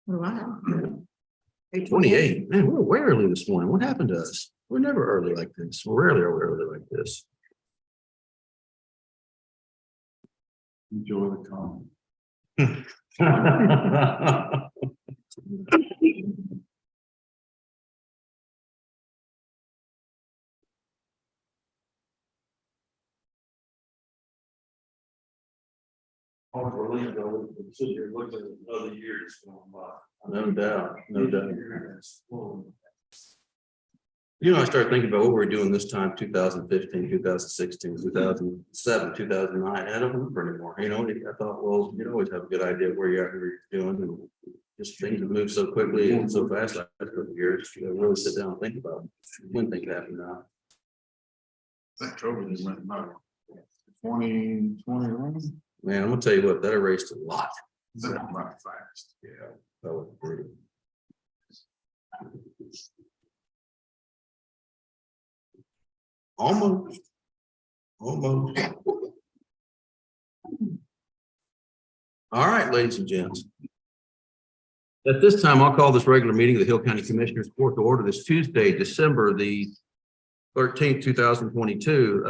What do I have? 28. Man, we're way early this morning. What happened to us? We're never early like this. Rarely are we early like this. Enjoy the calm. Sitting here looking at other years going by. No doubt, no doubt. You know, I started thinking about what we were doing this time, 2015, 2016, 2007, 2009. I don't remember anymore. You know, I thought, well, you always have a good idea where you're at, what you're doing, and just things that move so quickly and so fast. Like a couple of years, you know, really sit down and think about when things happen now. That COVID just went by. 2021. Man, I'm gonna tell you what, that erased a lot. That went by fast. Yeah, that was brutal. Almost. Almost. All right, ladies and gents. At this time, I'll call this regular meeting of the Hill County Commissioners Court to order this Tuesday, December the 13th, 2022.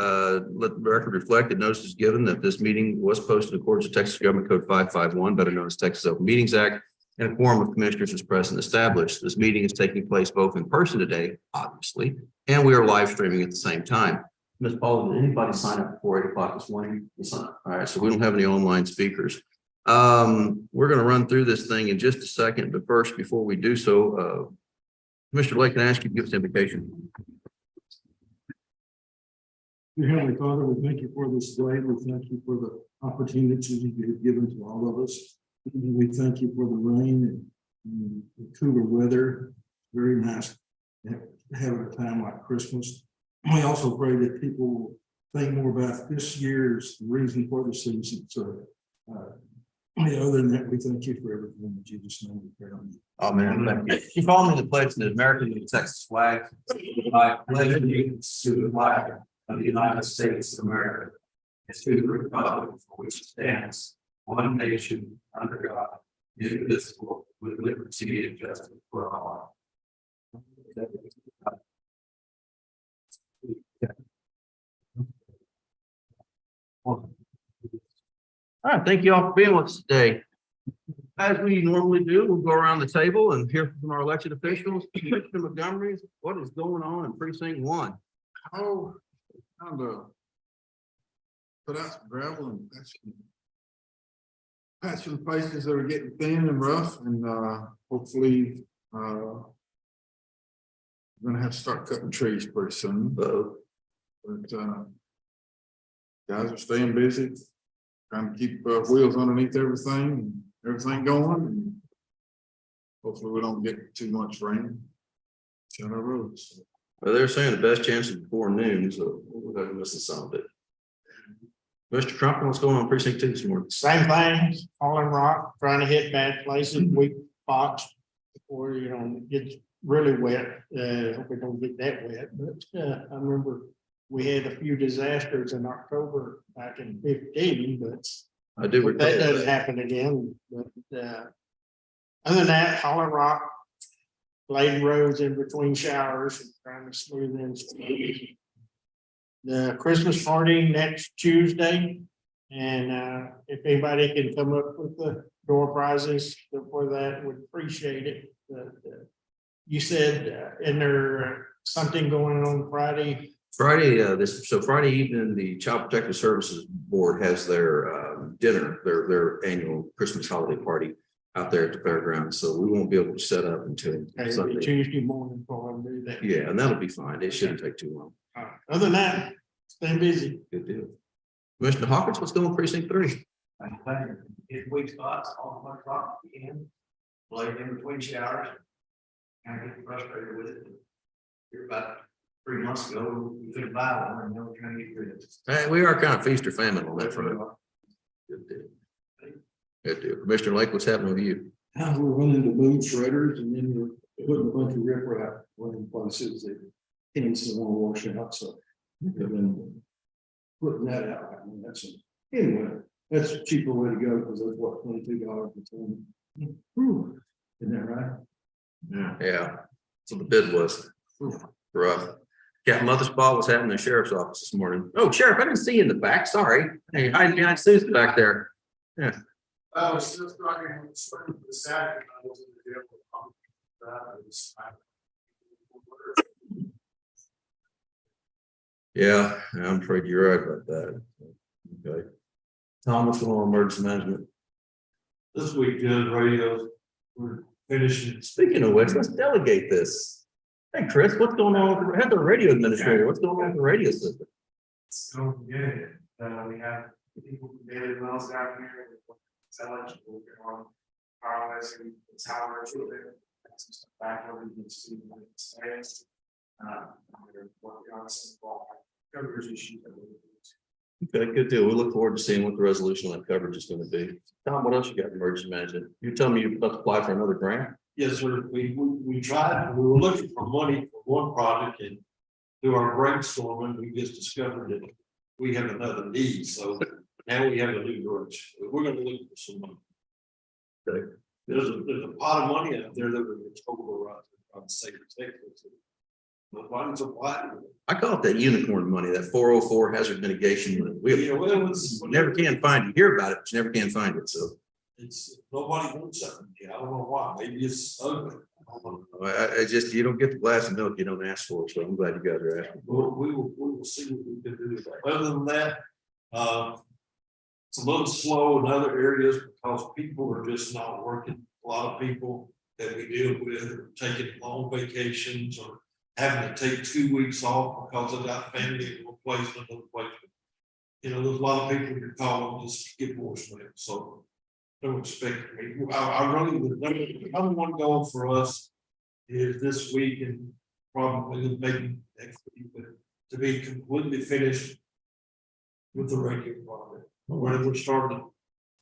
Let the record reflect that notice is given that this meeting was posted in accordance with Texas Government Code 551, better known as Texas Open Meetings Act, and a quorum of commissioners is present established. This meeting is taking place both in person today, obviously, and we are live streaming at the same time. Ms. Paula, did anybody sign up before 8 o'clock this morning? All right, so we don't have any online speakers. We're going to run through this thing in just a second, but first, before we do so, Mr. Lake, can I ask you to give us an invocation? Dear Heavenly Father, we thank you for this day. We thank you for the opportunities you have given to all of us. We thank you for the rain and the cooler weather. Very nice to have a time like Christmas. We also pray that people will think more about this year's reason for the season. So, other than that, we thank you for everything that you just know. We pray on you. Oh, man, thank you. You follow me the pledge to the American and Texas flag. I pledge allegiance to the flag of the United States of America, and to the republic for which it stands, one nation, under God, indivisible, with liberty and justice for all. All right, thank you all for being with us today. As we normally do, we'll go around the table and hear from our elected officials. Mr. Montgomery, what is going on in precinct 1? Oh, kind of put out some gravel and patch some places that are getting thin and rough, and hopefully we're gonna have to start cutting trees pretty soon. But guys are staying busy, trying to keep wheels underneath everything going, and hopefully we don't get too much rain on our roads. Well, they're saying the best chance is before noon, so we're going to miss some of it. Mr. Trump, what's going on precinct 2 this morning? Same thing, falling rock, trying to hit bad places, weak spots before, it gets really wet. Hope we don't get that wet, but I remember we had a few disasters in October back in 15, but I do that recall doesn't that. happen again. But other than that, falling rock, laying roads in between showers and trying to smooth in. The Christmas party next Tuesday. And if anybody can come up with the door prizes for that, would appreciate it. But, you said, isn't there something going on Friday? Friday evening, the Child Protective Services Board has their dinner, their annual Christmas holiday party out there at the fairgrounds. So we won't be able to set up until Sunday. Tuesday morning for them to do that. Yeah, and that'll be fine. It shouldn't take too long. Other than that, stay busy. Good deal. Commissioner Hawkins, what's going on precinct 3? Hit weak spots, all my rock again, laid in between showers. Kind of get frustrated with it. Here about 3 months ago, we couldn't buy one, and now we're trying to get rid of it. Hey, we are kind of feast or famine on that front. Good deal. Good deal. Commissioner Lake, what's happening with you? We're running the boom shredders, and then we're putting a bunch of riprap in places that can't want to wash out. So we've been putting that out. I mean, that's a cheaper way to go, because that's what, $22 a ton. And Yeah. Yeah, so the bid was rough. Captain Mothersbaugh was having the sheriff's office this morning. Oh, Sheriff, I didn't see you in the back, sorry. Hey, hiding behind Susan back there. I was still struggling with the Saturday. I was in the jail. Yeah, I'm afraid you're right about that. Okay. Tom, what's going on in emergency management? This week, Judge radios, we're finishing. Speaking of which, let's delegate this. Hey, Chris, what's going on with the radio administrator? What's going on with the radio system? So, yeah, we have people from Daily Wells down here. It's eligible on wireless and towers. Some stuff back over the student. We're working on some coverage issues. Okay, good deal. We look forward to seeing what the resolution on that coverage is going to be. Tom, what else you got in emergency management? You're telling me you're about to apply for another grant? Yes, sir. We tried, we were looking for money for one project and through our brainstorming, we just discovered that we have another need. So now we have a new direction. We're gonna look for some money. Okay. There's a pot of money out there that we're total around state of Texas. But why is it why? I call it that unicorn money, that 404 hazard mitigation money. We Yeah, well, it's never can find it. You hear about it, but you never can find it. So It's nobody wants something. I don't know why. Maybe it's ugly. I don't know. I just, you don't get the glass of milk you don't ask for. So I'm glad you guys are asking. We will see what we can do with that. Other than that, it's a little slow in other areas because people are just not working. A lot of people that we deal with are taking long vacations or having to take 2 weeks off because they got family in one place and another place. You know, there's a lot of people who call them just to get voicemail. So don't expect me. I really, the number one goal for us is this week and probably maybe next week, but to be completely finished with the radio project. We're starting to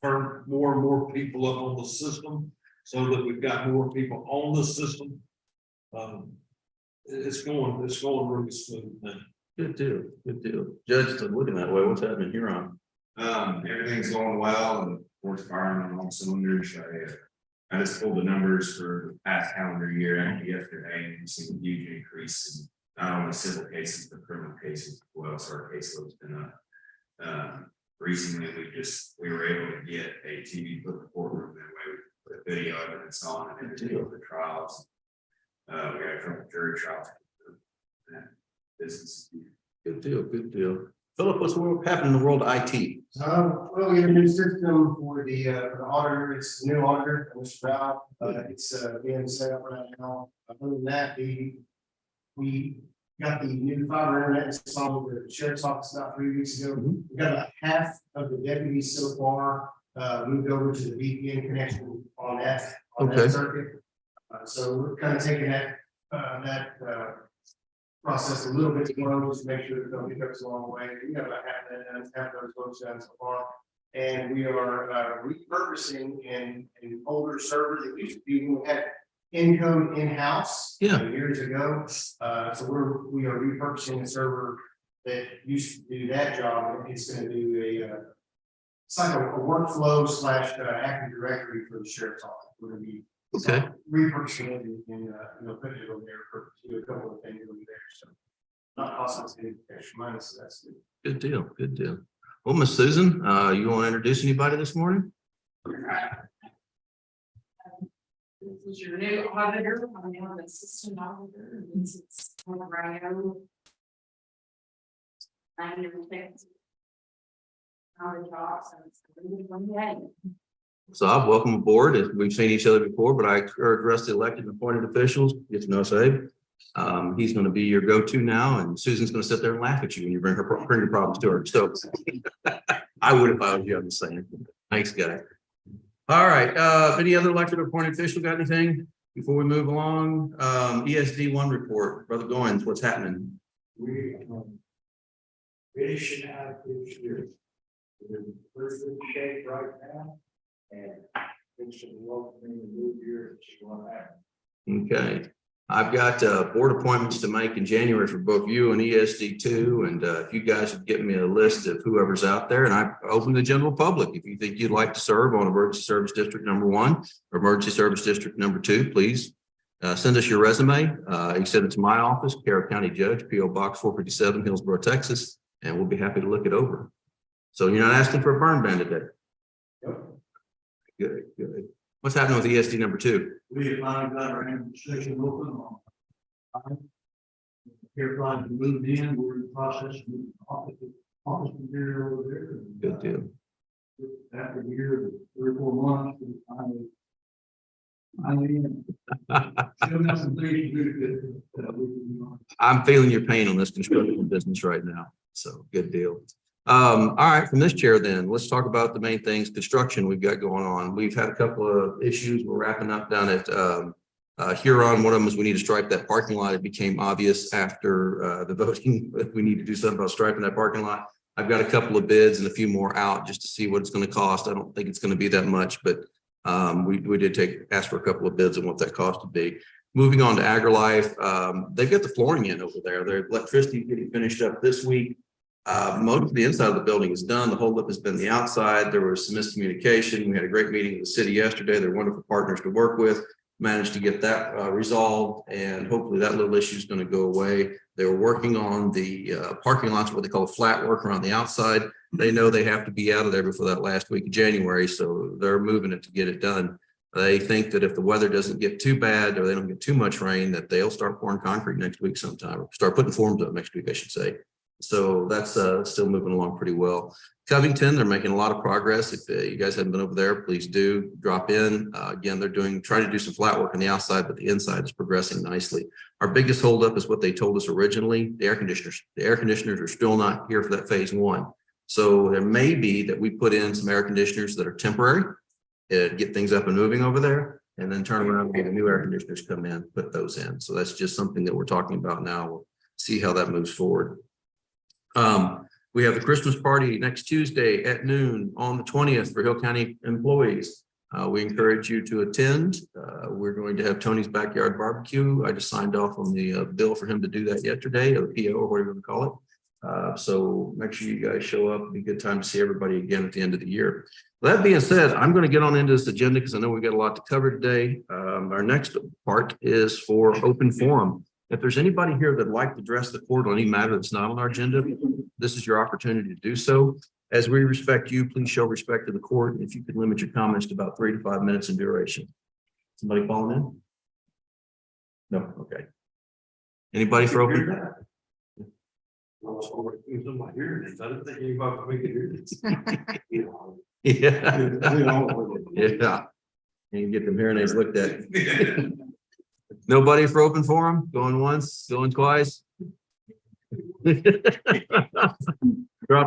turn more and more people up on the system so that we've got more people on the system. It's going really smooth now. Good deal. Good deal. Judge, it's looking that way. What's happening here on? Everything's going well and we're firing on all cylinders. I just pulled the numbers for the past calendar year and yesterday and we've seen a huge increase in not only civil cases, but criminal cases as well. So our caseload's been up. Recently, we were able to get a TV put in the courtroom that way we put video evidence on and everything of the trials. We got a couple of jury trials. Business. Good deal. Good deal. Philip, what's happening in the world of IT? Well, we have a new system for the auditor. It's the new auditor, Mr. Brown. It's being set up right now. Other than that, we got the new fiber internet installed with the sheriff's office about 3 weeks ago. We got about half of the deputies so far moved over to the VPN connection on that circuit. So we're kind of taking that process a little bit slow just to make sure that don't get us along the way. We got about half those folks done so far. And we are repurposing an older server that used to be, we had Encode in-house years ago. So we are repurposing a server that used to do that job. It's going to do it's like a workflow / Active Directory for the sheriff's office. We're going to be repurposing it and putting it over there for do a couple of things over there. So not costing any extra money, so that's good. Good deal. Good deal. Well, Miss Susan, you want to introduce anybody this morning? This is your new auditor. I'm the assistant auditor. And this is Ryan. I'm your tech. On the job, so it's really one day. So I've welcome aboard. We've seen each other before, but I address the elected and appointed officials. Get to know us, Abe. He's going to be your go-to now, and Susan's going to sit there and laugh at you when you bring your problems to her. So I would if I was you. I'm just saying. Thanks, guys. All right. Any other elected or appointed official got anything before we move along? ESD1 report, Brother Goins, what's happening? We finishing out this year. We're in pretty good shape right now. And it's a welcoming the new year that you want to have. Okay. I've got board appointments to make in January for both you and ESD two. And if you guys would give me a list of whoever's out there, and I open the general public. If you think you'd like to serve on Emergency Service District number 1 or Emergency Service District number 2, please send us your resume. You send it to my office, Carroll County Judge, P.O. Box 457, Hillsborough, Texas, and we'll be happy to look it over. So you're not asking for a burn ban today? Good, good. What's happening with ESD number 2? We have finally got our administration open on. Here, trying to move in, we're in the process of office material over there. Good deal. After a year, 3 or 4 months, we finally still have some things to do that we can. I'm feeling your pain on this construction business right now. So good deal. All right, from this chair then, let's talk about the main things, construction we've got going on. We've had a couple of issues. We're wrapping up down at Huron. One of them is we need to stripe that parking lot. It became obvious after the voting that we need to do something about striping that parking lot. I've got a couple of bids and a few more out just to see what it's going to cost. I don't think it's going to be that much, but we did ask for a couple of bids on what that cost would be. Moving on to AgriLife, they've got the flooring in over there. Their electricity getting finished up this week. Most of the inside of the building is done. The holdup has been the outside. There was some miscommunication. We had a great meeting with the city yesterday. They're wonderful partners to work with. Managed to get that resolved, and hopefully that little issue is going to go away. They were working on the parking lots, what they call flat work around the outside. They know they have to be out of there before that last week of January, so they're moving it to get it done. They think that if the weather doesn't get too bad or they don't get too much rain, that they'll start pouring concrete next week sometime, or start putting forms up next week, I should say. So that's still moving along pretty well. Covington, they're making a lot of progress. If you guys haven't been over there, please do drop in. Again, they're trying to do some flat work on the outside, but the inside is progressing nicely. Our biggest holdup is what they told us originally, the air conditioners. The air conditioners are still not here for that phase 1. So there may be that we put in some air conditioners that are temporary, get things up and moving over there, and then turn around and get the new air conditioners come in, put those in. So that's just something that we're talking about now. We'll see how that moves forward. We have the Christmas party next Tuesday at noon on the 20th for Hill County employees. We encourage you to attend. We're going to have Tony's Backyard Barbecue. I just signed off on the bill for him to do that yesterday, or the PO, or whatever you want to call it. So make sure you guys show up. It'll be a good time to see everybody again at the end of the year. That being said, I'm going to get on into this agenda because I know we've got a lot to cover today. Our next part is for open forum. If there's anybody here that'd like to address the court on any matter that's not on our agenda, this is your opportunity to do so. As we respect you, please show respect to the court. And if you could limit your comments to about 3 to 5 minutes in duration. Somebody calling in? No, okay. Anybody for open? I didn't think anybody would make it hear this. Yeah. Yeah. And you get them hearing aids looked at. Nobody for open forum? Going once, going twice? Dropped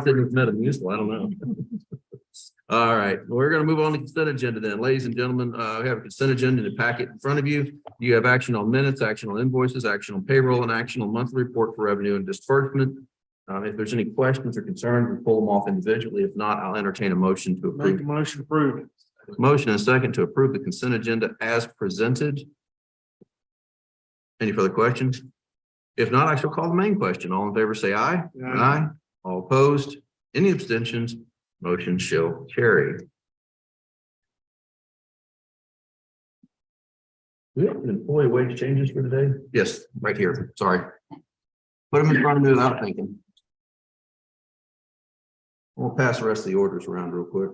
it with Metamucil, I don't know. All right, we're going to move on to consent agenda then. Ladies and gentlemen, we have a consent agenda in the packet in front of you. You have action on minutes, action on invoices, action on payroll, and action on monthly report for revenue and disbursement. If there's any questions or concerns, we'll pull them off individually. If not, I'll entertain a motion to approve. Make a motion approved. Motion and second to approve the consent agenda as presented. Any further questions? If not, I shall call the main question. All in favor, say aye. Aye. All opposed? Any abstentions? Motion shall carry. We have employee wage changes for today? Yes, right here. Sorry. Put them in front of me without thinking. We'll pass the rest of the orders around real quick.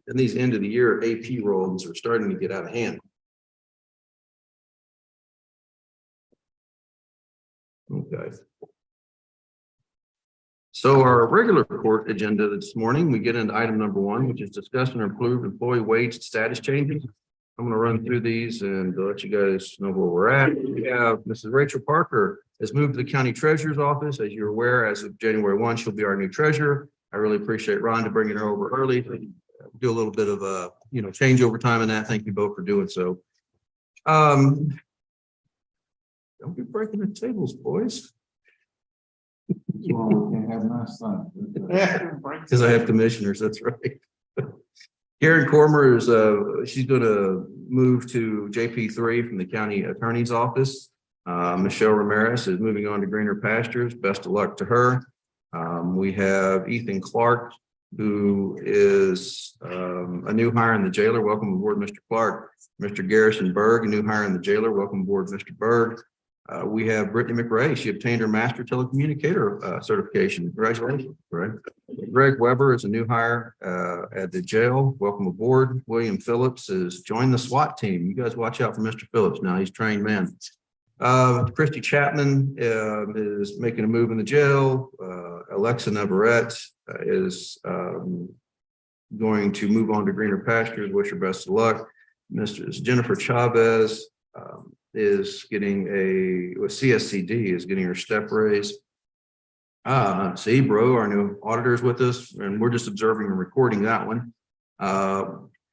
And these end of the year AP rolls are starting to get out of hand. Okay. So our regular court agenda this morning, we get into item number 1, which is discuss and approve employee wage status changes. I'm going to run through these and let you guys know where we're at. We have Mrs. Rachel Parker has moved to the county treasurer's office. As you're aware, as of January 1, she'll be our new treasurer. I really appreciate Rhonda bringing her over early. Do a little bit of change over time in that. Thank you both for doing so. Don't be breaking the tables, boys. Well, we can't have nice things. Yeah. Because I have commissioners, that's right. Karen Cormer is, she's gonna move to JP3 from the county attorney's office. Michelle Ramirez is moving on to greener pastures. Best of luck to her. We have Ethan Clark, who is a new hire in the jailer. Welcome aboard, Mr. Clark. Mr. Garrison Berg, a new hire in the jailer. Welcome aboard, Mr. Berg. We have Brittany McRae. She obtained her master telecommunicator certification. Congratulations, Greg. Greg Weber is a new hire at the jail. Welcome aboard. William Phillips has joined the SWAT team. You guys watch out for Mr. Phillips now. He's a trained man. Christy Chapman is making a move in the jail. Alexa Navarrete is going to move on to greener pastures. Wish her best of luck. Jennifer Chavez is getting CSCD is getting her step raise. Bro, our new auditor is with us, and we're just observing and recording that one.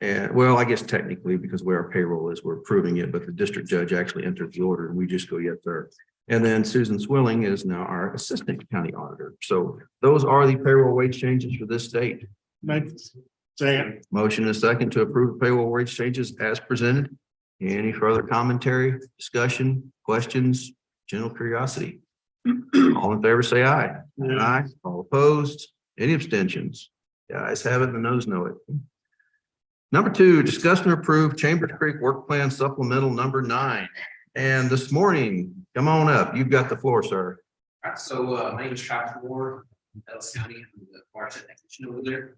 And well, I guess technically, because where our payroll is, we're approving it, but the district judge actually entered the order and we just go yet there. And then Susan Swilling is now our assistant county auditor. So those are the payroll wage changes for this state. Second. Motion and a second to approve the payroll wage changes as presented. Any further commentary, discussion, questions, general curiosity? All in favor, say aye. Yeah. Aye. All opposed? Any abstentions? The ayes have it, the noes know it. Number 2, discuss and approve Chambers Creek Work Plan Supplemental number 9. And this morning, come on up. You've got the floor, sir. All right, so my name is Travis Moore, Ellis County, I'm the watershed technician over there.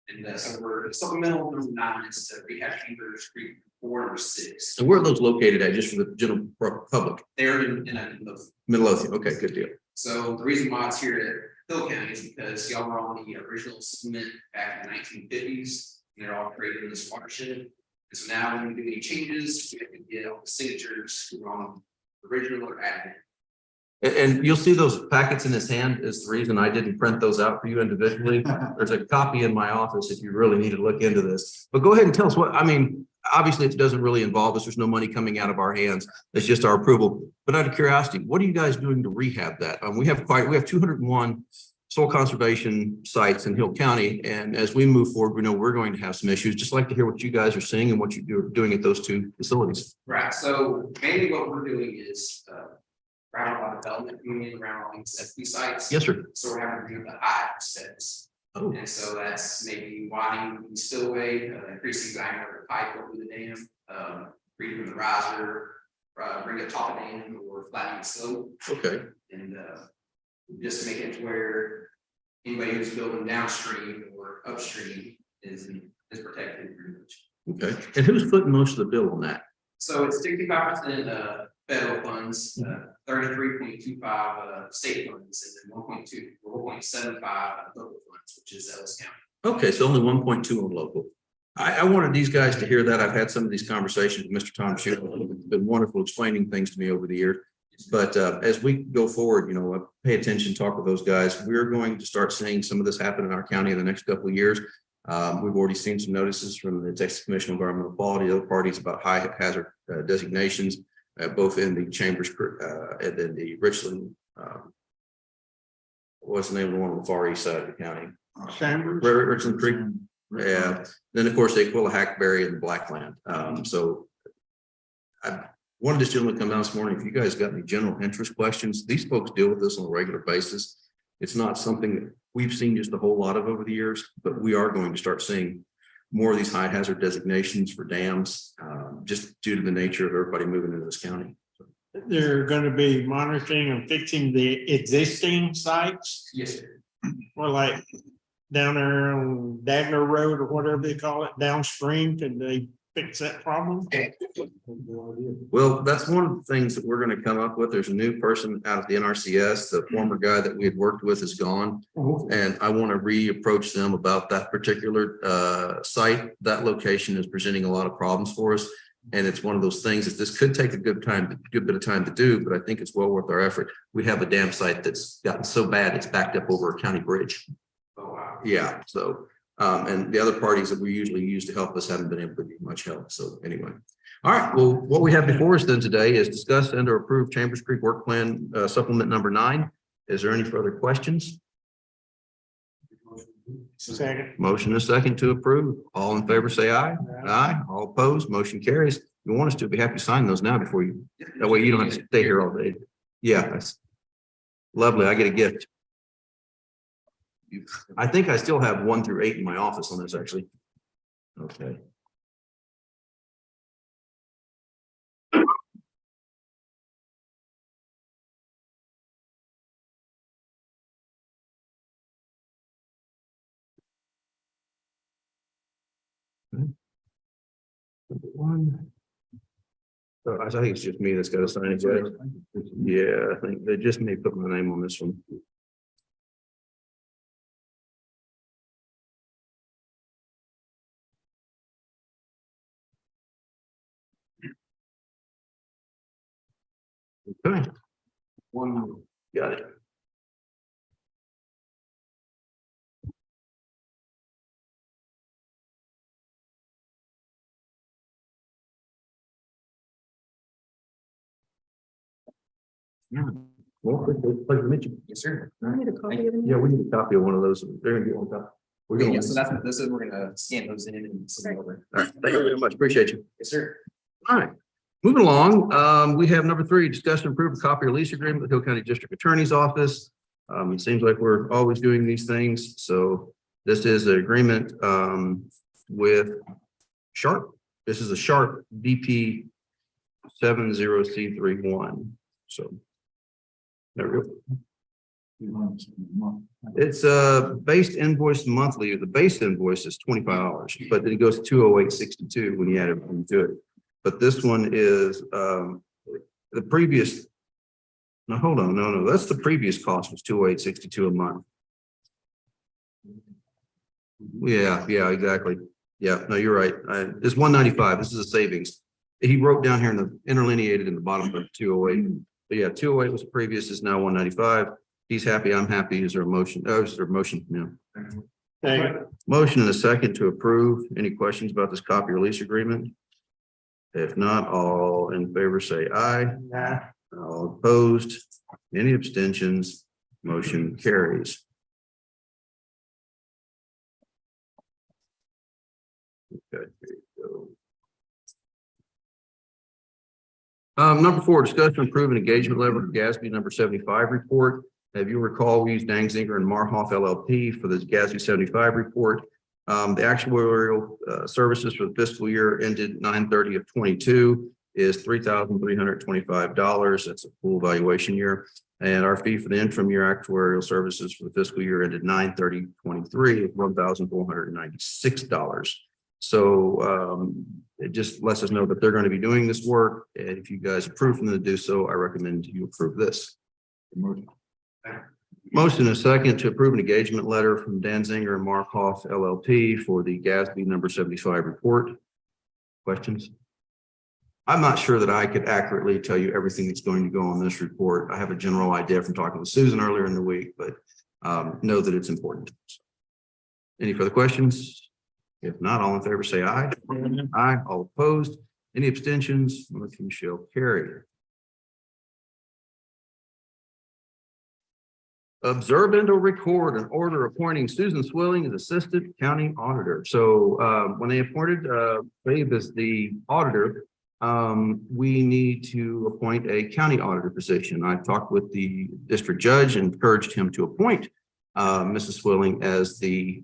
And so we're supplemental number 9 is to rehash Chambers Creek 4 number 6. So where are those located at, just for the general public? They're in Midlothian. Okay, good deal. So the reason why it's here at Hill County is because y'all were on the original supplement back in the 1950s. And they're all created in this watershed. And so now when we do any changes, we have to get all the signatures who are on the original or added. And you'll see those packets in his hand is the reason I didn't print those out for you individually. There's a copy in my office if you really need to look into this. But go ahead and tell us what, I mean, obviously it doesn't really involve us. There's no money coming out of our hands. It's just our approval. But out of curiosity, what are you guys doing to rehab that? We have 201 soil conservation sites in Hill County. And as we move forward, we know we're going to have some issues. Just like to hear what you guys are seeing and what you're doing at those 2 facilities. Right, so mainly what we're doing is around a lot of development union, around all these FP sites. Yes, sir. So we're having to do the high steps. Oh. And so that's maybe widening the spillway, increasing diameter of the pipe over the dam, redoing the riser, bring it top of dam or flattening the slope. Okay. And just to make it to where anybody who's building downstream or upstream is protected pretty much. Okay. And who's footing most of the bill on that? So it's 65% federal funds, 33.25 state funds, and then 1.75 local funds, which is Ellis County. Okay, so only 1.2 on local. I wanted these guys to hear that. I've had some of these conversations with Mr. Tom Schuler. It's been wonderful explaining things to me over the years. But as we go forward, pay attention, talk with those guys. We're going to start seeing some of this happen in our county in the next couple of years. We've already seen some notices from the Texas Commission on Environmental Quality, other parties about high hazard designations, both in the Chambers and then the Richland. What's the name of the one on the far east side of the county? Chambers. Richland Creek. Yeah. Then, of course, Aquila, Hackberry, and Blackland. So I wanted this gentleman to come down this morning. If you guys got any general interest questions, these folks deal with this on a regular basis. It's not something that we've seen just a whole lot of over the years, but we are going to start seeing more of these high hazard designations for dams, just due to the nature of everybody moving into this county. They're going to be monitoring and fixing the existing sites. Yes, sir. Well, like down there on Dagner Road or whatever they call it, downstream, can they fix that problem? Well, that's one of the things that we're going to come up with. There's a new person out of the NRCS. The former guy that we had worked with is gone. And I want to reapproach them about that particular site. That location is presenting a lot of problems for us. And it's one of those things that this could take a good bit of time to do, but I think it's well worth our effort. We have a dam site that's gotten so bad, it's backed up over a county bridge. Oh, wow. Yeah, so, and the other parties that we usually use to help us haven't been able to give much help. So anyway. All right, well, what we have before us then today is discuss and or approve Chambers Creek Work Plan Supplement number 9. Is there any further questions? Second. Motion and a second to approve. All in favor, say aye. Aye. All opposed, motion carries. If you want us to, be happy to sign those now before you, that way you don't have to stay here all day. Yeah, that's lovely. I get a gift. I think I still have 1 through 8 in my office on this, actually. Okay. One. So I think it's just me that's got to sign it, guys. Yeah, I think they just may put my name on this one. Okay. One, got it. Well, pleasure to meet you. Yes, sir. Yeah, we need a copy of one of those. They're gonna get one copy. We're gonna. Yeah, so that's what this is. We're gonna scan those in and send them over. All right, thank you very much. Appreciate you. Yes, sir. All right, moving along, we have number 3, discuss and approve a copy or lease agreement with Hill County District Attorney's Office. It seems like we're always doing these things, so this is an agreement with Sharp. This is a Sharp DP 70C31. So there we go. It's based invoice monthly. The base invoice is $25, but then it goes to $208.62 when you add everything to it. But this one is the previous. No, hold on. No, that's the previous cost was $208.62 a month. Yeah, exactly. Yeah, no, you're right. It's $195. This is a savings. He wrote down here in the interlineated in the bottom of 208. But yeah, 208 was previous, is now 195. He's happy, I'm happy. Is there a motion? Oh, is there a motion? Yeah. Second. Motion and a second to approve. Any questions about this copy release agreement? If not, all in favor say aye. Nah. All opposed, any abstentions, motion carries. Okay, here you go. Number 4, discuss and approve an engagement letter for GASB number 75 report. If you recall, we used Dangzinger and Marhoff LLP for the GASB 75 report. The actuarial services for the fiscal year ended 9/30 of 22 is $3,325. That's a full valuation year. And our fee for the interim year actuarial services for the fiscal year ended 9/30/23 is $1,496. So it just lets us know that they're going to be doing this work. And if you guys approve them to do so, I recommend you approve this. Motion and a second to approve an engagement letter from Danzinger and Markhoff LLP for the GASB number 75 report. Questions? I'm not sure that I could accurately tell you everything that's going to go on this report. I have a general idea from talking with Susan earlier in the week, but know that it's important. Any further questions? If not, all in favor say aye. Aye. All opposed? Any abstentions? Motion shall carry. Observe and or record an order appointing Susan Swilling as Assistant County Auditor. So when they appointed Babe as the auditor, we need to appoint a county auditor position. I talked with the district judge and encouraged him to appoint Mrs. Swilling as the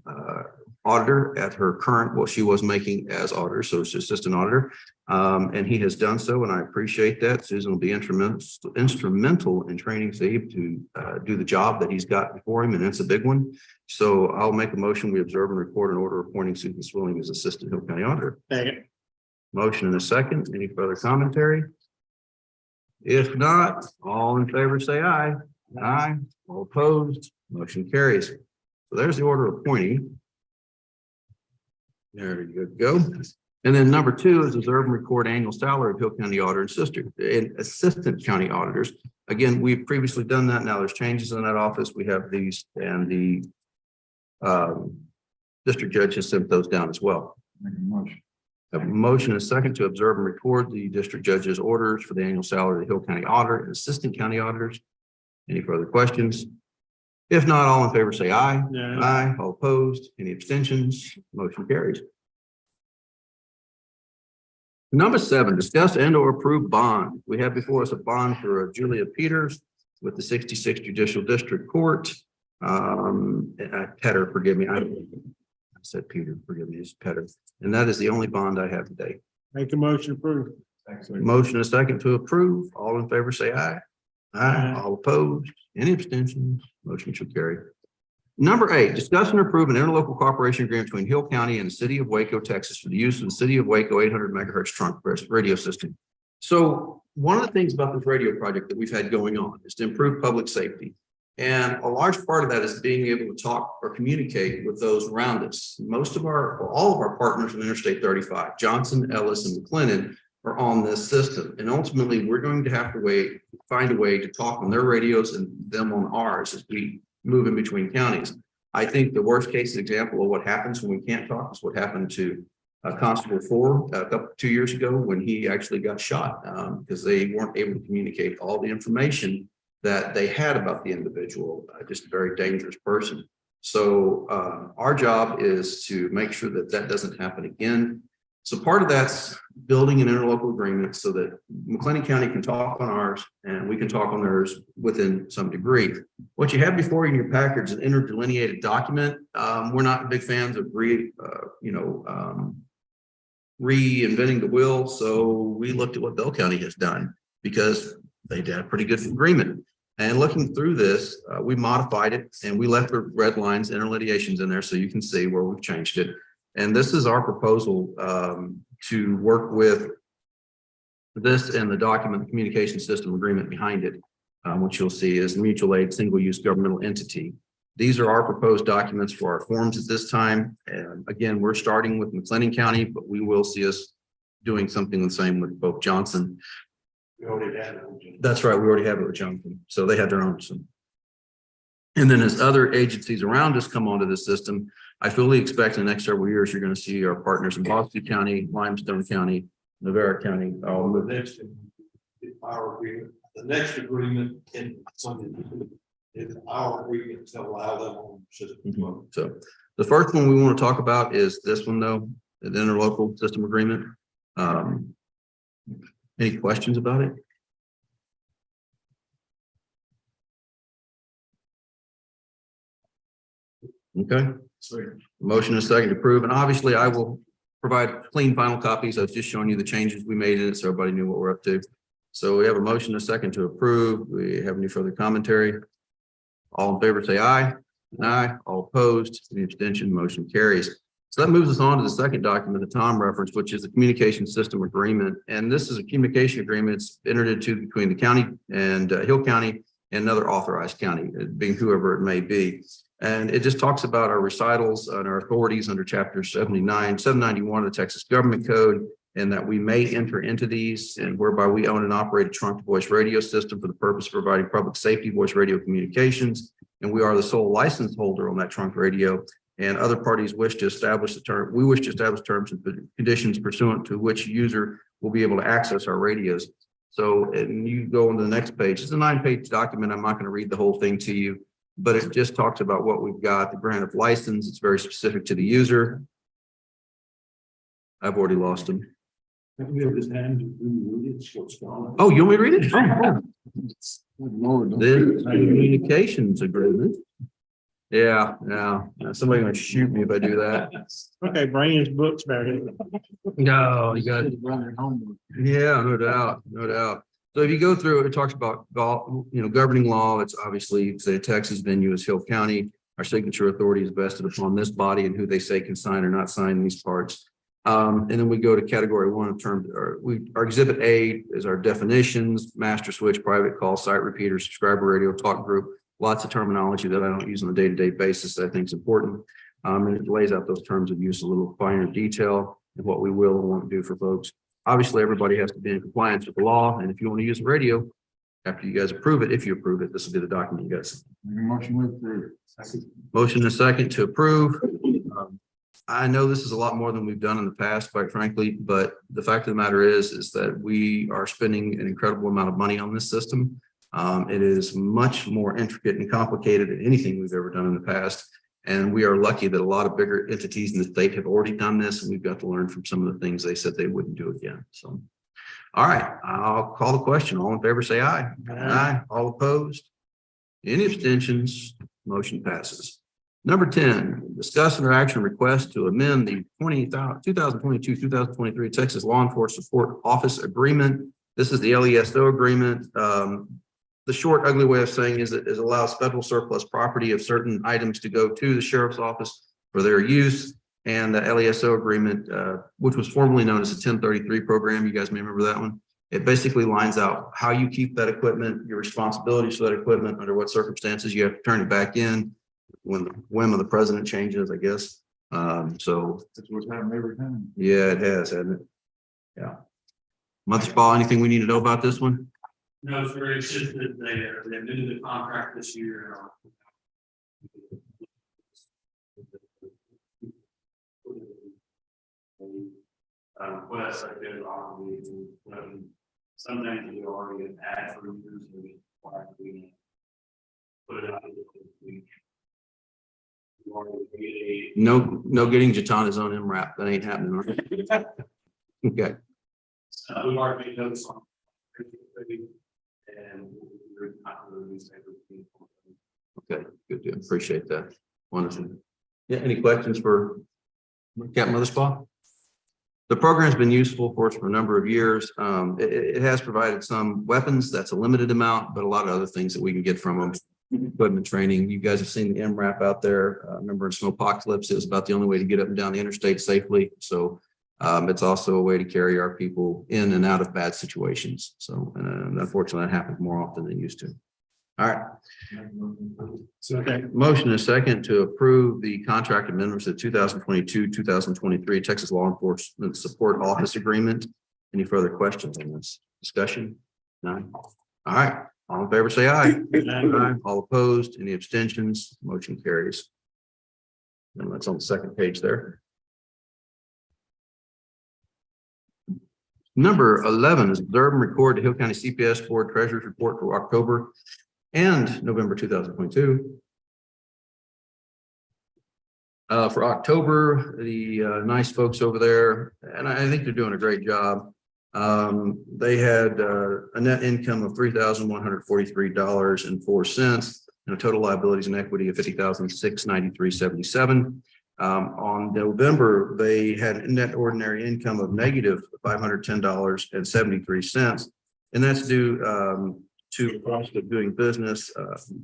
auditor at her current, what she was making as auditor, so it's assistant auditor. And he has done so, and I appreciate that. Susan will be instrumental in training Zabe to do the job that he's got before him, and it's a big one. So I'll make a motion. We observe and record an order appointing Susan Swilling as Assistant Hill County Auditor. Second. Motion and a second. Any further commentary? If not, all in favor say aye. Aye. All opposed, motion carries. So there's the order appointing. There you go. And then number 2 is observe and record annual salary of Hill County Auditor and Assistant County Auditors. Again, we've previously done that. Now there's changes in that office. We have these, and the district judge has sent those down as well. A motion and a second to observe and record the district judge's orders for the annual salary of the Hill County Auditor and Assistant County Auditors. Any further questions? If not, all in favor, say aye. Yeah. Aye. All opposed? Any abstentions? Motion carries. Number 7, discuss and or approve bond. We have before us a bond for Julia Peters with the 66th Judicial District Court. Petter, forgive me. I said Peter, forgive me, it's Petter. And that is the only bond I have today. Make a motion approved. Motion and a second to approve. All in favor, say aye. Aye. Aye. All opposed? Any abstentions? Motion shall carry. Number 8, discuss and approve an interlocal cooperation agreement between Hill County and the city of Waco, Texas for the use of the city of Waco 800 megahertz trunk radio system. So one of the things about this radio project that we've had going on is to improve public safety. And a large part of that is being able to talk or communicate with those around us. All of our partners in Interstate 35, Johnson, Ellis, and McLennan, are on this system. And ultimately, we're going to have to find a way to talk on their radios and them on ours as we move in between counties. I think the worst case example of what happens when we can't talk is what happened to Constable 4 2 years ago when he actually got shot because they weren't able to communicate all the information that they had about the individual, just a very dangerous person. So our job is to make sure that that doesn't happen again. So part of that's building an interlocal agreement so that McLennan County can talk on ours and we can talk on theirs within some degree. What you have before you in your package is an interdelineated document. We're not big fans of reinventing the wheel. So we looked at what Bell County has done because they did a pretty good agreement. And looking through this, we modified it and we left the red lines, interlineations in there so you can see where we've changed it. And this is our proposal to work with this and the document, the communication system agreement behind it, which you'll see is mutual aid, single-use governmental entity. These are our proposed documents for our forms at this time. And again, we're starting with McLennan County, but we will see us doing something the same with both Johnson. We already had it. That's right. We already have it with Johnson. So they had their own. And then as other agencies around us come onto the system, I fully expect in the next several years, you're going to see our partners in Boston County, Limestone County, Navarre County, all The of it. the next agreement in something is our agreement to allow them on the system. So the first one we want to talk about is this one, though, the interlocal system agreement. Any questions about it? Okay. Motion and a second to approve, and obviously I will provide clean final copies. I was just showing you the changes we made in it, so everybody knew what we're up to. So we have a motion and a second to approve. We have any further commentary? All in favor, say aye. Aye. All opposed, any abstention, motion carries. So that moves us on to the second document that Tom referenced, which is the communication system agreement. And this is a communication agreement it's entered into between the county and Hill County and another authorized county, being whoever it may be. And it just talks about our recitals and our authorities under chapter 791 of the Texas Government Code, and that we may enter into these and whereby we own and operate a trunk voice radio system for the purpose of providing public safety voice radio communications. And we are the sole license holder on that trunk radio. And other parties wish to establish the term. We wish to establish terms and conditions pursuant to which user will be able to access our radios. So, and you go on to the next page. It's a 9-page document. I'm not going to read the whole thing to you, but it just talks about what we've got, the grant of license. It's very specific to the user. I've already lost him. We have his hand to read it, so it's gone. Oh, you want me to read it? Oh, Lord, don't- this communications agreement. Yeah, somebody's gonna shoot me if I do that. Okay, bring his books back in. No, you got it. Run their homework. Yeah, no doubt, no doubt. So if you go through, it talks about, governing law. It's obviously, say, Texas venue is Hill County. Our signature authority is vested upon this body and who they say can sign or not sign these parts. And then we go to category 1 in terms, our exhibit A is our definitions, master switch, private call, site repeater, subscriber radio, talk group, lots of terminology that I don't use on a day-to-day basis that I think is important. And it lays out those terms of use a little finer detail and what we will and won't do for folks. Obviously, everybody has to be in compliance with the law. And if you want to use a radio, after you guys approve it, if you approve it, this will be the document you guys. Make a motion with approve. Motion and a second to approve. I know this is a lot more than we've done in the past, quite frankly, but the fact of the matter is that we are spending an incredible amount of money on this system. It is much more intricate and complicated than anything we've ever done in the past. And we are lucky that a lot of bigger entities in the state have already done this, and we've got to learn from some of the things they said they wouldn't do again. So, all right, I'll call the question. All in favor, say aye. Aye. All opposed? Any abstentions? Motion passes. Number 10, discuss and action request to amend the 2022-2023 Texas Law Enforcement Support Office Agreement. This is the LESO agreement. The short, ugly way of saying is it allows federal surplus property of certain items to go to the sheriff's office for their use. And the LESO agreement, which was formerly known as the 1033 program, you guys may remember that one. It basically lines out how you keep that equipment, your responsibilities for that equipment, under what circumstances you have to turn it back in when the whim of the president changes, I guess. So That's what's happening every time. yeah, it has, hasn't it? Yeah. Mother Spa, anything we need to know about this one? No, sir, it's just that they're new to the contract this year. Request like there's on the, sometimes you already have ad for users. We put it out. No getting Jatana's own MRAP. That ain't happening. Right? Okay. We've already made notes on. And we're not the newspaper. Okay, good deal. Appreciate that. Wonderful. Yeah, any questions for Captain Mother Spa? The program's been useful for us for a number of years. It has provided some weapons. That's a limited amount, but a lot of other things that we can get from them. Equipment training. You guys have seen the MRAP out there. Remember in Snowpocalypse, it was about the only way to get up and down the interstate safely. So it's also a way to carry our people in and out of bad situations. So unfortunately, that happens more often than it used to. All right. Okay. Motion is second to approve the contract amendments to 2022-2023 Texas Law Enforcement Support Office Agreement. Any further questions on this discussion? None. All right. All in favor, say aye. Aye. All opposed, any abstentions? Motion carries. And that's on the second page there. Number 11 is observe and record the Hill County CPS Board Treasurer's Report for October and November 2022. For October, the nice folks over there, and I think they're doing a great job. They had a net income of $3,143.04 and a total liabilities and equity of $50,693.77. On November, they had a net ordinary income of negative $510.73, and that's due to the cost of doing business.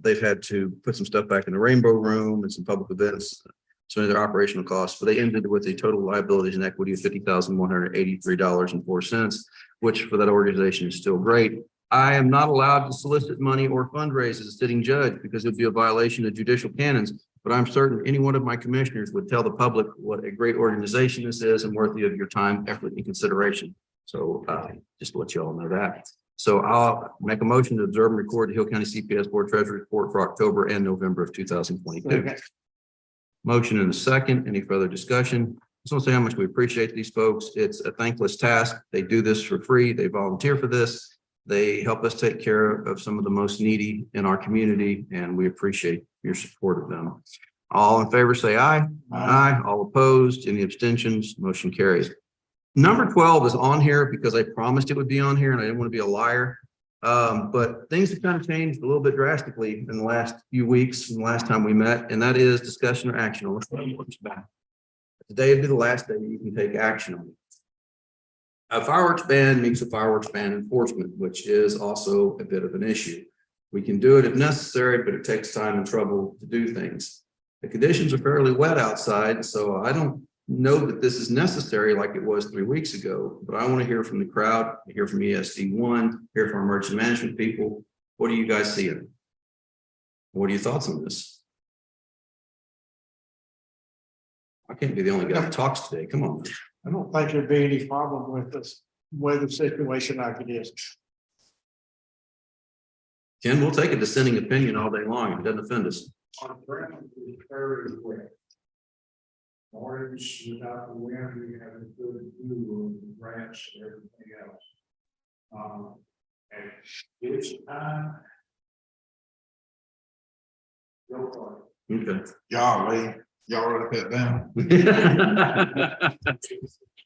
They've had to put some stuff back in the Rainbow Room and some public events. Some of their operational costs, but they ended with a total liabilities and equity of $50,183.04, which for that organization is still great. I am not allowed to solicit money or fundraise as a sitting judge because it would be a violation of judicial canons, but I'm certain any one of my commissioners would tell the public what a great organization this is and worthy of your time, effort, and consideration. So just to let you all know that. So I'll make a motion to observe and record the Hill County CPS Board Treasury Report for October and November of 2022. Okay. Motion in a second. Any further discussion? I just want to say how much we appreciate these folks. It's a thankless task. They do this for free. They volunteer for this. They help us take care of some of the most needy in our community, and we appreciate your support of them. All in favor, say aye. Aye. All opposed? Any abstentions? Motion carries. Number 12 is on here because I promised it would be on here and I didn't want to be a liar. But things have kind of changed a little bit drastically in the last few weeks from the last time we met, and that is discussion or action on fireworks ban. Today would be the last day you can take action on it. A fireworks ban means a fireworks ban enforcement, which is also a bit of an issue. We can do it if necessary, but it takes time and trouble to do things. The conditions are fairly wet outside, so I don't know that this is necessary like it was 3 weeks ago, but I want to hear from the crowd, hear from ESD1, hear from emergency management people. What are you guys seeing? What are your thoughts on this? I can't be the only guy that talks today. Come on. I don't think there'd be any problem with this weather situation like it is. Ken, we'll take a dissenting opinion all day long if it doesn't offend us. On the ground, it's very wet. Orange without the wind, we have a good view of the grass and everything else. And it's time Okay. Y'all write that down.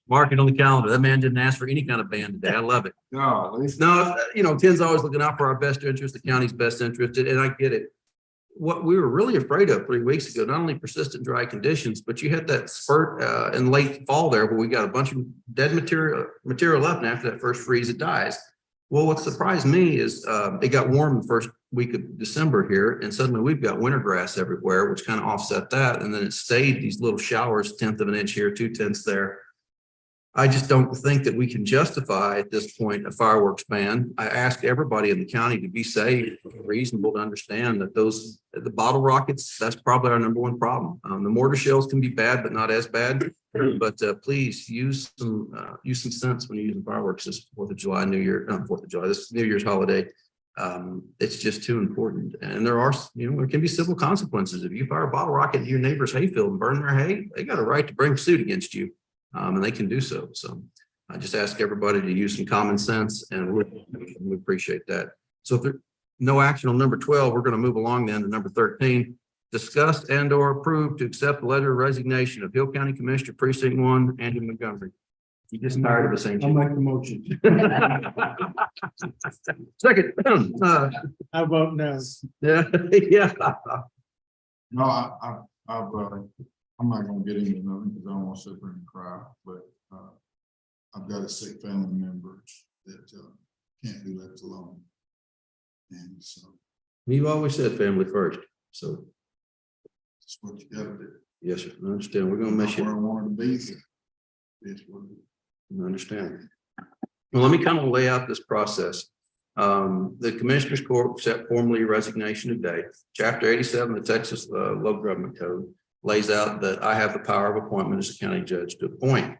Mark it on the calendar. That man didn't ask for any kind of band today. I love it. Golly. No, Tim's always looking out for our best interest, the county's best interest, and I get it. What we were really afraid of 3 weeks ago, not only persistent dry conditions, but you had that spurt in late fall there where we got a bunch of dead material up, and after that first freeze, it dies. Well, what surprised me is it got warm the first week of December here, and suddenly we've got winter grass everywhere, which kind of offset that. And then it stayed these little showers, 1/10 of an inch here, 2/10 there. I just don't think that we can justify at this point a fireworks ban. I ask everybody in the county to be safe, reasonable to understand that the bottle rockets, that's probably our number 1 problem. The mortar shells can be bad, but not as bad. But please use some sense when you're using fireworks this 4th of July, this New Year's holiday. It's just too important. And there can be civil consequences. If you fire a bottle rocket into your neighbor's hayfield and burn their hay, they got a right to bring suit against you. And they can do so. So I just ask everybody to use some common sense, and we appreciate that. So if there's no action on number 12, we're going to move along then to number 13. Discuss and or approve to accept the letter of resignation of Hill County Commissioner Precinct 1, Andy Montgomery. You just tired of us, ain't I'll you? make the motion. Second. I vote no. Yeah. No, I'm not gonna get into nothing because I don't want to sit there and cry, but I've got a sick family member that can't be left alone. And so You've always said family first. So, that's what you gotta do. yes, sir. I understand. We're going to miss you. Not where I wanted to be. It's what it is. I understand. Well, let me kind of lay out this process. The Commissioners Court set formally resignation today. Chapter 87 of the Texas Local Government Code lays out that I have the power of appointment as a county judge to appoint.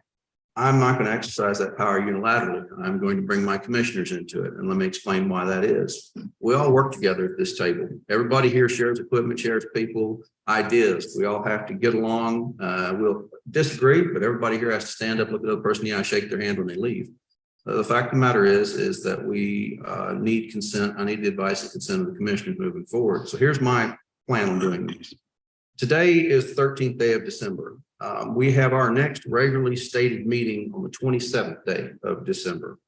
I'm not going to exercise that power unilaterally. I'm going to bring my commissioners into it. And let me explain why that is. We all work together at this table. Everybody here shares equipment, shares people, ideas. We all have to get along. We'll disagree, but everybody here has to stand up, look at the other person in the eye, shake their hand when they leave. The fact of the matter is that we need consent. I need the advice and consent of the commissioners moving forward. So here's my plan on doing this. Today is the 13th day of December. We have our next regularly stated meeting on the 27th day of December.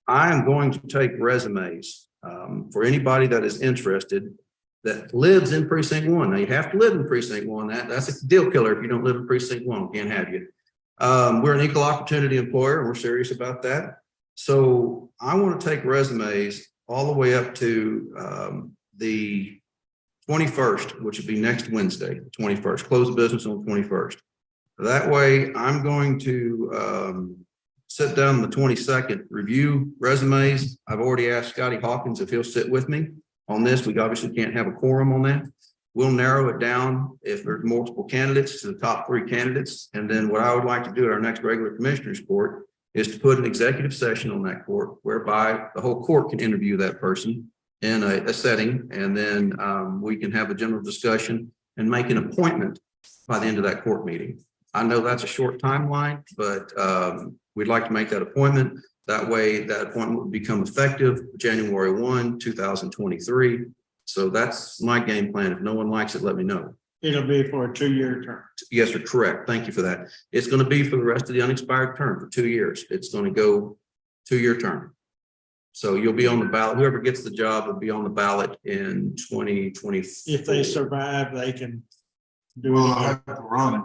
I am going to take resumes for anybody that is interested that lives in precinct 1. Now you have to live in precinct 1. That's a deal killer. If you don't live in precinct 1, we can't have you. We're an equal opportunity employer, and we're serious about that. So I want to take resumes all the way up to the 21st, which would be next Wednesday, 21st, close the business on the 21st. That way I'm going to sit down on the 22nd, review resumes. I've already asked Scotty Hawkins if he'll sit with me on this. We obviously can't have a quorum on that. We'll narrow it down if there's multiple candidates to the top 3 candidates. And then what I would like to do at our next regular commissioners court is to put an executive session on that court whereby the whole court can interview that person in a setting, and then we can have a general discussion and make an appointment by the end of that court meeting. I know that's a short timeline, but we'd like to make that appointment. That way that appointment would become effective January 1, 2023. So that's my game plan. If no one likes it, let me know. It'll be for a 2-year term. Yes, sir. Correct. Thank you for that. It's going to be for the rest of the unexpired term for 2 years. It's going to go 2-year term. So you'll be on the ballot. Whoever gets the job will be on the ballot in 2020. If they survive, they can do Well, I it. have to run it.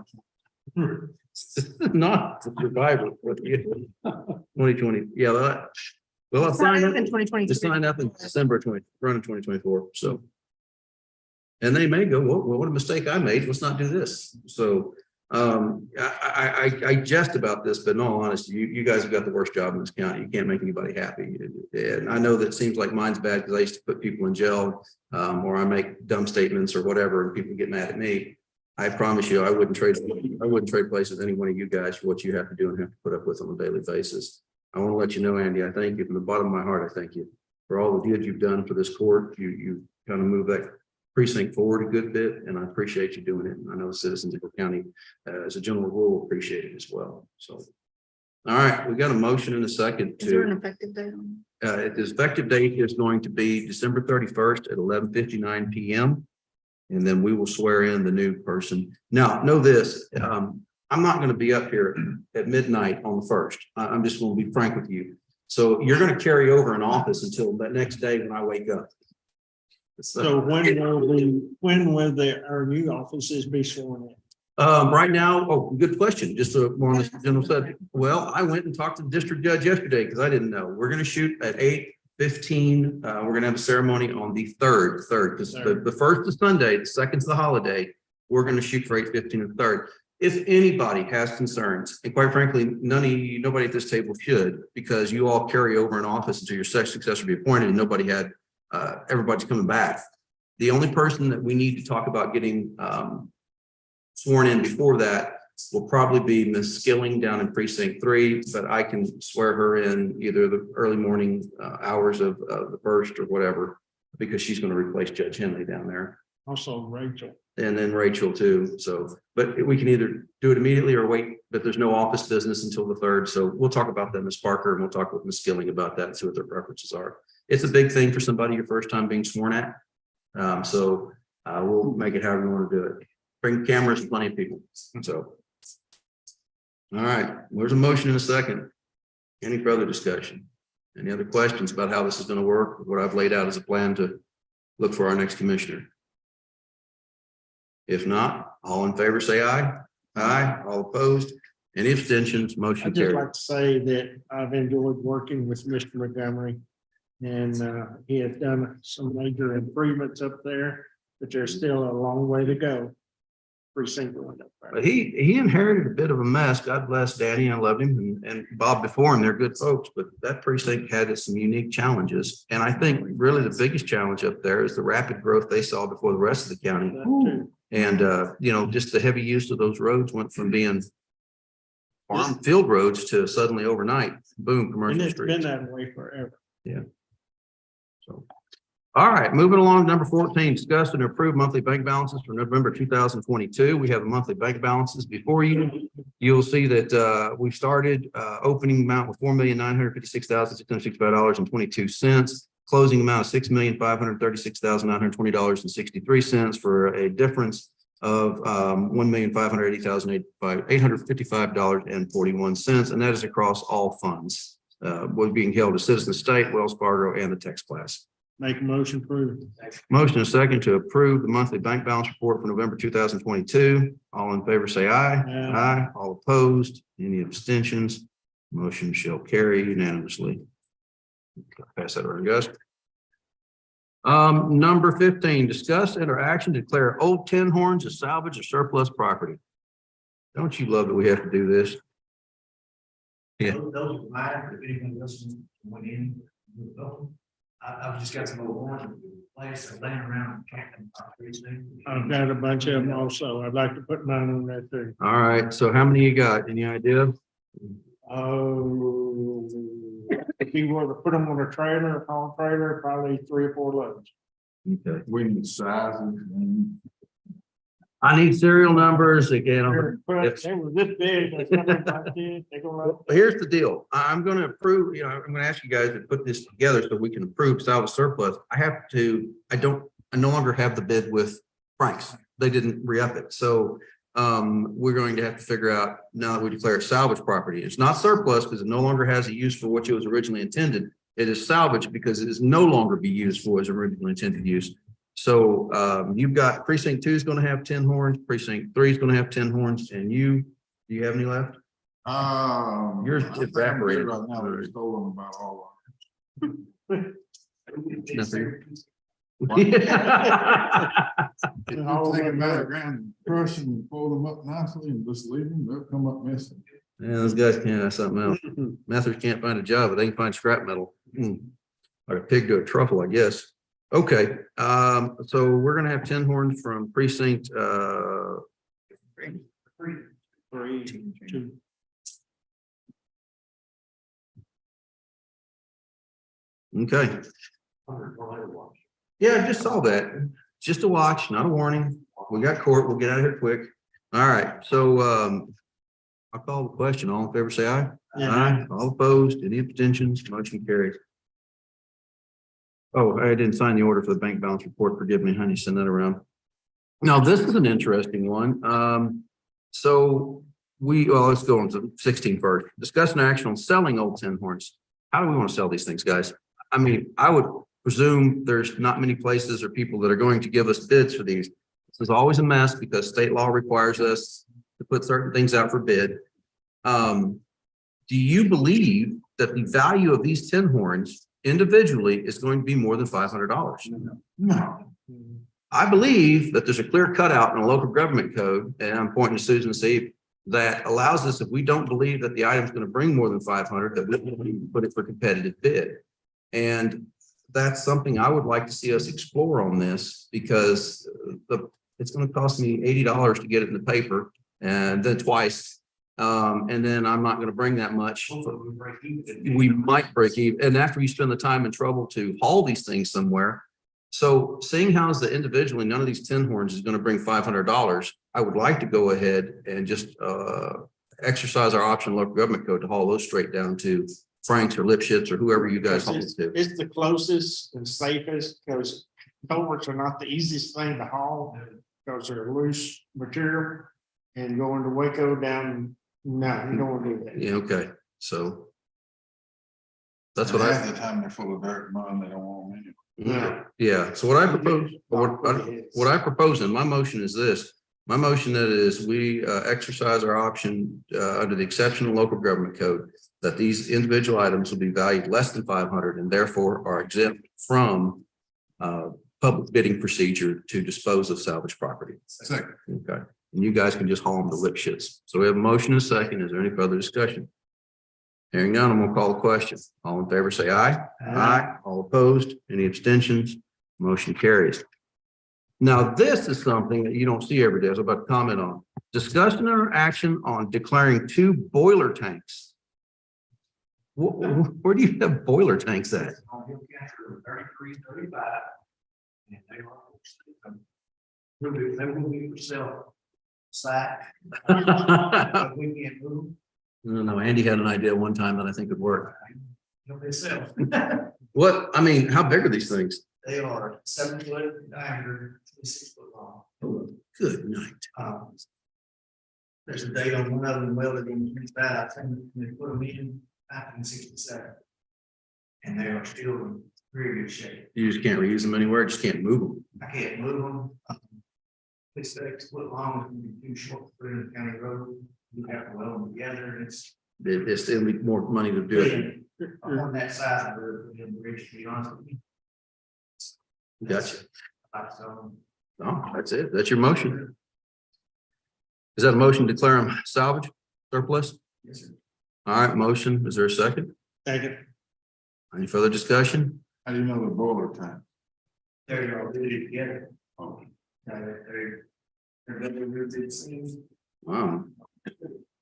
Not the survivor. 2020. Yeah. Well, I signed up. In 2023. To sign up in December 20, running 2024. So. And they may go, well, what a mistake I made. Let's not do this. So I jest about this, but in all honesty, you guys have got the worst job in this county. You can't make anybody happy. And I know that it seems like mine's bad because I used to put people in jail or I make dumb statements or whatever, and people get mad at me. I promise you, I wouldn't trade places with any one of you guys for what you have to do and have to put up with on a daily basis. I want to let you know, Andy, I thank you from the bottom of my heart. I thank you for all the good you've done for this court. You kind of move that precinct forward a good bit, and I appreciate you doing it. And I know the citizens of Hill County, as a general rule, appreciate it as well. So, all right, we got a motion in a second. Is there an effective date on The effective date is going to be December 31st at 11:59 p.m. And then we will swear in the new person. Now, know this, I'm not gonna be up here at midnight on the first. I'm just gonna be frank with you. So you're gonna carry over an office until that next day when I wake up. So when will our new offices be sworn in? Right now, oh, good question. Just more on this general subject. Well, I went and talked to the district judge yesterday because I didn't know. We're gonna shoot at 8:15. We're gonna have a ceremony on the third, because the first is Sunday, the second's the holiday. We're gonna shoot for 8:15 and third. If anybody has concerns, and quite frankly, nobody at this table should, because you all carry over an office until your successor be appointed and nobody had, everybody's coming back. The only person that we need to talk about getting, sworn in before that will probably be Ms. Skilling down in precinct 3, but I can swear her in either the early morning hours of the first or whatever, because she's going to replace Judge Henley down there. Also Rachel. And then Rachel too. So, but we can either do it immediately or wait, but there's no office business until the 3rd. So we'll talk about that, Ms. Parker, and we'll talk with Ms. Skilling about that and see what their preferences are. It's a big thing for somebody your first time being sworn at. So we'll make it however you want to do it. Bring cameras, plenty of people. So. All right, there's a motion in a second. Any further discussion? Any other questions about how this is going to work? What I've laid out as a plan to look for our next commissioner? If not, all in favor, say aye. Aye. All opposed? Any abstentions? Motion I'd just carried. like to say that I've enjoyed working with Mr. Montgomery. And he has done some major improvements up there, but there's still a long way to go. Precinct one up there. But he inherited a bit of a mess. God bless Danny. I loved him, and Bob before him. They're good folks, but that precinct had some unique challenges. And I think really the biggest challenge up there is the rapid growth they saw before the rest of the county. That too. And just the heavy use of those roads went from being farm field roads to suddenly overnight, boom, And commercial it's been streets. that way forever. So, all right, moving along, number 14, discuss and approve monthly bank balances for November 2022. We have the monthly bank balances before you. You'll see that we started opening amount with $4,956,665.22. Closing amount of $6,536,920.63 for a difference of $1,580,855.41. And that is across all funds. Was being held as Citizen State, Wells Fargo, and the text class. Make a motion approved. Motion and second to approve the monthly bank balance report for November 2022. All in favor, say aye. Aye. Aye. All opposed, any abstentions? Motion shall carry unanimously. Pass that around, guys. Number 15, discuss interaction to declare old tin horns as salvage or surplus property. Don't you love that we have to do this? Yeah. Those are mine, if anyone else went in. I've just got some old ones in place, they're laying around. I've got a bunch of them also. I'd like to put mine on that too. All right, so how many you got? Any idea? Oh, if you were to put them on a trailer, a haul trailer, probably 3 or 4 loads. Okay. We need sizes and I need serial numbers again. But they were this big. They come in like this, they go like- Here's the deal. I'm going to approve, I'm going to ask you guys to put this together so we can approve salvage surplus. I no longer have the bid with Frank's. They didn't re-up it. So we're going to have to figure out now that we declare it salvage property. It's not surplus because it no longer has a use for what it was originally intended. It is salvage because it is no longer be used for its originally intended use. So you've got precinct 2 is going to have 10 horns, precinct 3 is going to have 10 horns, and do you have any left? Yours I think I'm evaporated. good right now. We've stolen about all of Nothing. them. Yeah, If you take it back around, crush them and fold them up nicely and just leave them, they'll come up missing. those guys can't have something else. Messers can't find a job, but they can find scrap metal. Like a pig to a truffle, I guess. Okay, so we're gonna have 10 horns from precinct 3, 2. Okay. Yeah, I just saw that. Just a watch, not a warning. We got court. We'll get out of here quick. All right, so I'll call the question. All in favor, say aye. Yeah. Aye. All opposed, any abstentions? Motion carries. Oh, I didn't sign the order for the bank balance report. Forgive me, honey. Send that around. Now, this is an interesting one. So let's go on to 16 first. Discuss an action on selling old tin horns. How do we want to sell these things, guys? I mean, I would presume there's not many places or people that are going to give us bids for these. This is always a mess because state law requires us to put certain things out for bid. Do you believe that the value of these tin horns individually is going to be more than $500? No. I believe that there's a clear cutout in a local government code, and I'm pointing to Susan C, that allows us, if we don't believe that the item's going to bring more than 500, that we can put it for competitive bid. And that's something I would like to see us explore on this, because it's going to cost me $80 to get it in the paper, and then twice. And then I'm not going to bring that much. We might break even. And after you spend the time and trouble to haul these things somewhere. So seeing how as the individually, none of these tin horns is going to bring $500, I would like to go ahead and just exercise our option local government code to haul those straight down to Frank's or Lipschitz or whoever you guys haul it to. It's the closest and safest, because culverts are not the easiest thing to haul, because they're loose material. And going to Waco down, no, you don't want to do that. Yeah, okay. So that's what Half I, the time they're full of dirt and mud, they don't want them No. yeah. So what I propose, what I propose in my motion is this. My motion that is we exercise our option under the exception of local government code, that these individual items will be valued less than 500 and therefore are exempt from public bidding procedure to dispose of salvage property. Second. Okay, and you guys can just haul them to Lipschitz. So we have a motion and a second. Is there any further discussion? Hearing none, I'm gonna call the question. All in favor, say aye. Aye. All opposed, any abstentions? Motion carries. Now, this is something that you don't see every day. I was about to comment on. Discussion or action on declaring 2 boiler tanks. Where do you have boiler tanks at? On Hill County, 33, 35. And they are. They will be for sale. Sack. But we can't move. No, Andy had an idea one time that I think would work. They sell. What, I mean, how big are these things? They are 7 foot diameter, 26 foot long. Good night. There's a date on one of them welded in 25, and they put them in 1967. And they are still in very good shape. You just can't reuse them anywhere, just can't move them. I can't move them. It's 6 foot long, and too short to put in the county road. You have to weld them together, and it's It's still need more money to do it. on that size of the bridge, to be honest with you. Gotcha. So, No, that's it. That's your motion. Is that a motion to declare them salvage, surplus? yes, sir. All right, motion. Is there a second? Second. Any further discussion? How do you know the boiler tank? They're all really together. Oh, They're really good seams, Wow.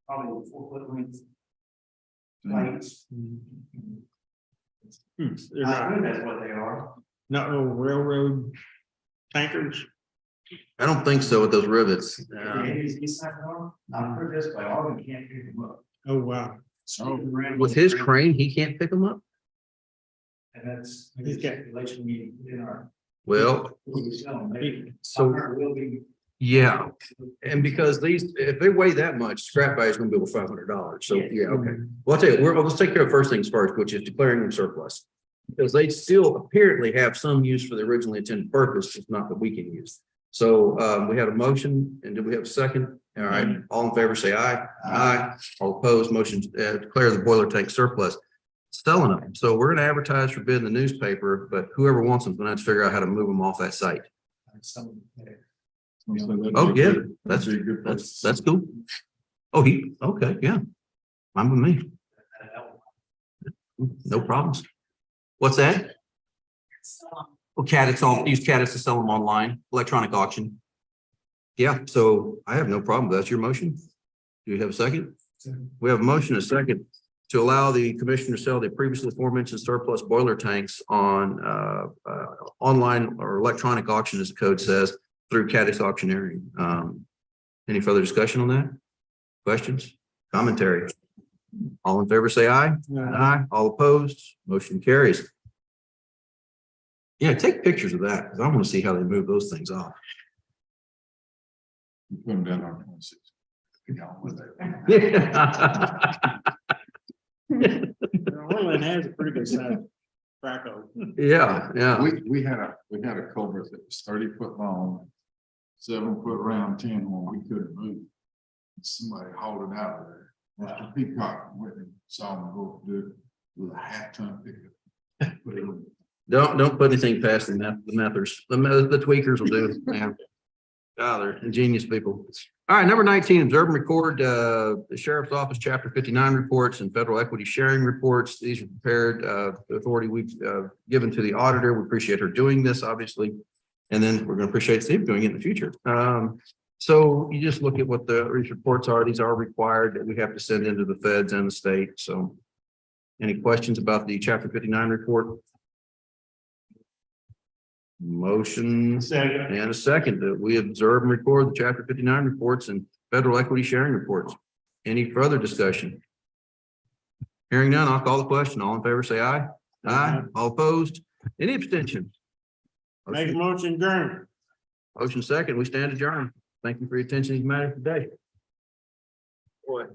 probably 4 foot length. Plates. They're I not, think that's what they are. not no railroad tankers. I don't think so with those rivets. I'm pretty this way, all of them can't pick them up. Oh, wow. With his crane, he can't pick them up? And that's. He's got- Relation meeting in our. Well, so, Will be. yeah. And because these, if they weigh that much, scrap value is gonna be over $500. So, yeah, okay. Well, I'll tell you, let's take care of first things first, which is declaring them surplus. Because they still apparently have some use for the originally intended purpose, just not that we can use. So we had a motion, and did we have a second? All right, all in favor, say aye. Aye. All opposed, motion declare the boiler tank surplus. Selling them. So we're gonna advertise for bid in the newspaper, but whoever wants them, is gonna have to figure out how to move them off that site. Oh, yeah, that's cool. Oh, okay, yeah. Fine with me. No problems. What's that? Well, use Caddis to sell them online, electronic auction. Yeah, so I have no problem. That's your motion. Do you have a second? We have a motion, a second, to allow the commissioner to sell the previously aforementioned surplus boiler tanks on online or electronic auction, as the code says, through Caddis Auctioneering. Any further discussion on that? Questions? Commentary? All in favor, say aye. Aye. All opposed, motion carries. Yeah, take pictures of that, because I want to see how they move those things off. We put them down on 26. Orland has a pretty good size crack open. Yeah, yeah. We had a culvert that was 30 foot long, 7 foot round, 10 when we couldn't move. Somebody hauled it out of there. Mr. Peacock went and saw him go do it with a 1/2 ton pickup. Put it in. Don't put anything past the methers. The tweakers will do it, man. Ah, they're ingenious people. All right, number 19, observe and record the sheriff's office, chapter 59 reports and federal equity sharing reports. These are prepared, the authority we've given to the auditor. We appreciate her doing this, obviously. And then we're gonna appreciate Steve doing it in the future. So you just look at what these reports are. These are required that we have to send into the feds and the state. So any questions about the chapter 59 report? Motion Second. and a second that we observe and record the chapter 59 reports and federal equity sharing reports. Any further discussion? Hearing none, I'll call the question. All in favor, say aye. Aye. All opposed? Any abstentions? Make a motion, adjourn. Motion second, we stand adjourned. Thank you for your attention to these matters today. Boy.